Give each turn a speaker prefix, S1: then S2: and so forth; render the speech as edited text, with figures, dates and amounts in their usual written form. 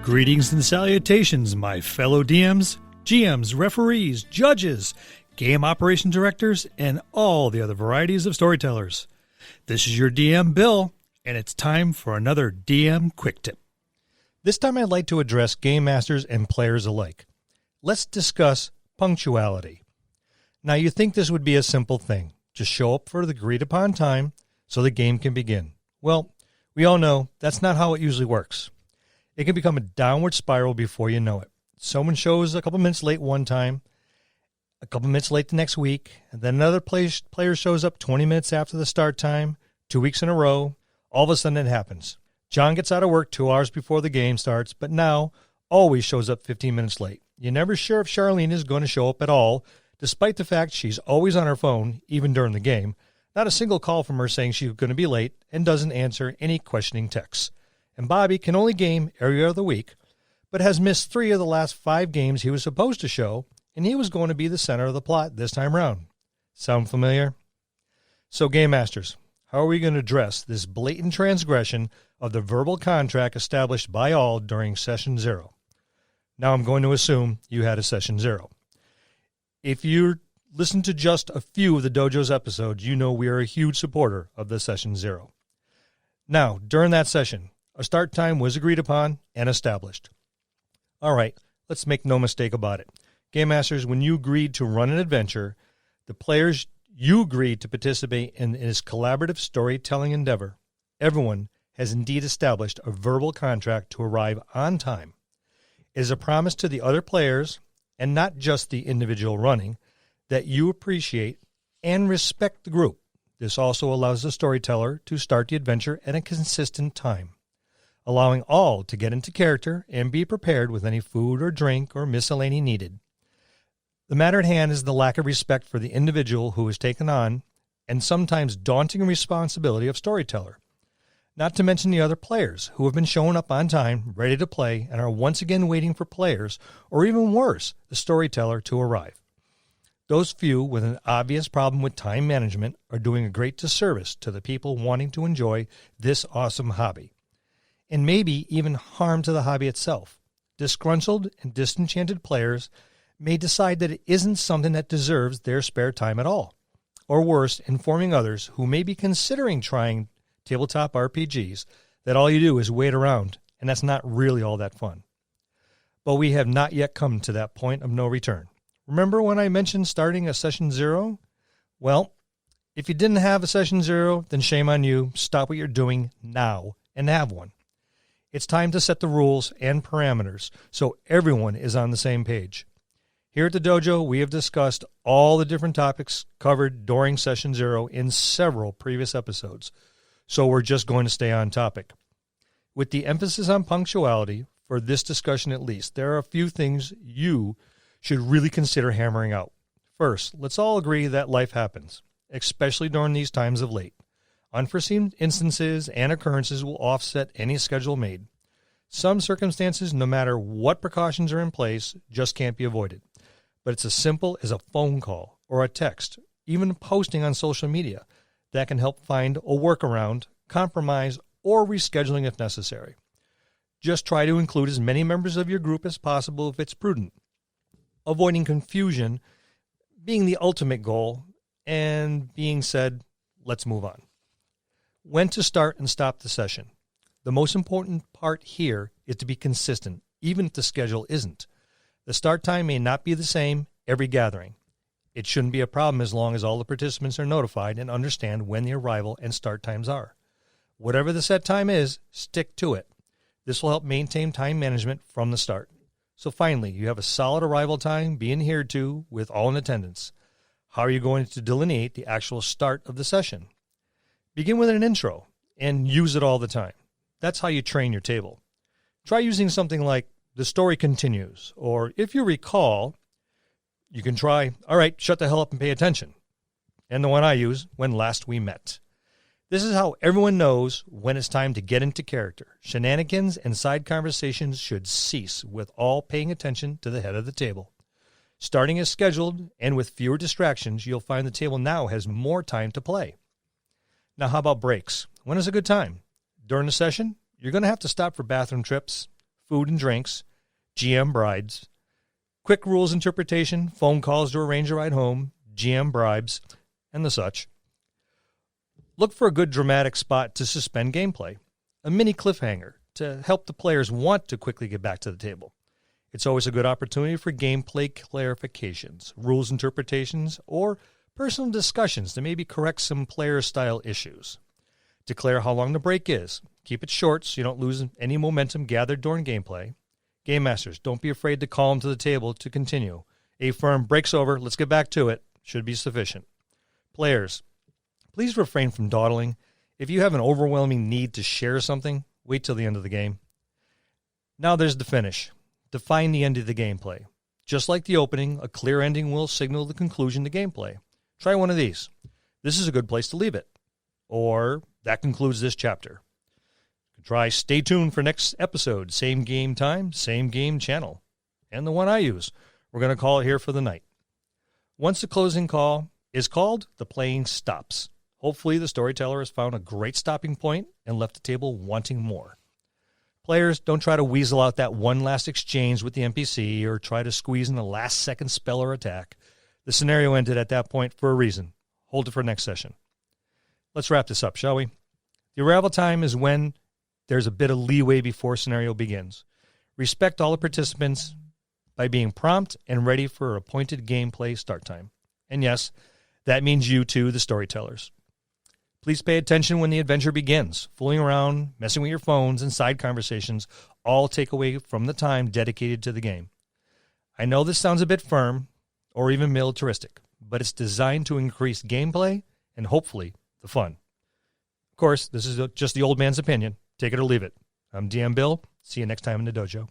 S1: Greetings and salutations, my fellow DMs, GMs, referees, judges, game operation directors, and all the other varieties of storytellers. This is your DM, Bill, and it's time for another DM Quick Tip. This time I'd like to address game masters and players alike. Let's discuss punctuality. Now, you think this would be a simple thing. Just show up for the agreed-upon time so the game can begin. Well, we all know that's not how it usually works. It can become a downward spiral before you know it. Someone shows a couple minutes late one time, a couple minutes late the next week, and then another player shows up 20 minutes after the start time, 2 weeks in a row. All of a sudden it happens. John gets out of work 2 hours before the game starts, but now always shows up 15 minutes late. You're never sure if Charlene is going to show up at all, despite the fact she's always on her phone, even during the game. Not a single call from her saying she's going to be late and doesn't answer any questioning texts. And Bobby can only game every other week, but has missed 3 of the last 5 games he was supposed to show, and he was going to be the center of the plot this time around. Sound familiar? So, Game Masters, how are we going to address this blatant transgression of the verbal contract established by all during Session 0? Now I'm going to assume you had a Session 0. If you listen to just a few of the Dojo's episodes, you know we are a huge supporter of the Session 0. Now, during that session, a start time was agreed upon and established. All right, let's make no mistake about it. Game Masters, when you agreed to run an adventure, the players you agreed to participate in this collaborative storytelling endeavor, everyone has indeed established a verbal contract to arrive on time. It is a promise to the other players, and not just the individual running, that you appreciate and respect the group. This also allows the storyteller to start the adventure at a consistent time, allowing all to get into character and be prepared with any food or drink or miscellany needed. The matter at hand is the lack of respect for the individual who has taken on, and sometimes daunting responsibility of storyteller. Not to mention the other players who have been showing up on time, ready to play, and are once again waiting for players, or even worse, the storyteller to arrive. Those few with an obvious problem with time management are doing a great disservice to the people wanting to enjoy this awesome hobby, and maybe even harm to the hobby itself. Disgruntled and disenchanted players may decide that it isn't something that deserves their spare time at all, or worse, informing others who may be considering trying tabletop RPGs that all you do is wait around, and that's not really all that fun. But we have not yet come to that point of no return. Remember when I mentioned starting a Session 0? Well, if you didn't have a Session 0, then shame on you. Stop what you're doing now and have one. It's time to set the rules and parameters so everyone is on the same page. Here at the Dojo, we have discussed all the different topics covered during Session 0 in several previous episodes, so we're just going to stay on topic. With the emphasis on punctuality, for this discussion at least, there are a few things you should really consider hammering out. First, let's all agree that life happens, especially during these times of late. Unforeseen instances and occurrences will offset any schedule made. Some circumstances, no matter what precautions are in place, just can't be avoided. But it's as simple as a phone call or a text, even posting on social media, that can help find a workaround, compromise, or rescheduling if necessary. Just try to include as many members of your group as possible if it's prudent. Avoiding confusion being the ultimate goal, and being said, let's move on. When to start and stop the session. The most important part here is to be consistent, even if the schedule isn't. The start time may not be the same every gathering. It shouldn't be a problem as long as all the participants are notified and understand when the arrival and start times are. Whatever the set time is, stick to it. This will help maintain time management from the start. So finally, you have a solid arrival time being adhered to with all in attendance. How are you going to delineate the actual start of the session? Begin with an intro and use it all the time. That's how you train your table. Try using something like, "The story continues," or if you recall, you can try, "All right, shut the hell up and pay attention." And the one I use, "When last we met." This is how everyone knows when it's time to get into character. Shenanigans and side conversations should cease with all paying attention to the head of the table. Starting as scheduled and with fewer distractions, you'll find the table now has more time to play. Now, how about breaks? When is a good time? During the session, you're going to have to stop for bathroom trips, food and drinks, GM brides, quick rules interpretation, phone calls to arrange a ride home, GM bribes, and the such. Look for a good dramatic spot to suspend gameplay, a mini cliffhanger to help the players want to quickly get back to the table. It's always a good opportunity for gameplay clarifications, rules interpretations, or personal discussions to maybe correct some player-style issues. Declare how long the break is. Keep it short so you don't lose any momentum gathered during gameplay. Game Masters, don't be afraid to call them to the table to continue. A firm break's over, let's get back to it, should be sufficient. Players, please refrain from dawdling. If you have an overwhelming need to share something, wait till the end of the game. Now there's the finish. Define the end of the gameplay. Just like the opening, a clear ending will signal the conclusion to gameplay. Try one of these. This is a good place to leave it. Or, that concludes this chapter. Try stay tuned for next episode. Same game time, same game channel. And the one I use. We're going to call it here for the night. Once the closing call is called, the playing stops. Hopefully the storyteller has found a great stopping point and left the table wanting more. Players, don't try to weasel out that one last exchange with the NPC or try to squeeze in a last-second spell or attack. The scenario ended at that point for a reason. Hold it for next session. Let's wrap this up, shall we? The arrival time is when there's a bit of leeway before scenario begins. Respect all the participants by being prompt and ready for appointed gameplay start time. And yes, that means you too, the storytellers. Please pay attention when the adventure begins. Fooling around, messing with your phones, and side conversations all take away from the time dedicated to the game. I know this sounds a bit firm or even militaristic, but it's designed to increase gameplay and hopefully the fun. Of course, this is just the old man's opinion. Take it or leave it. I'm DM Bill. See you next time in the dojo.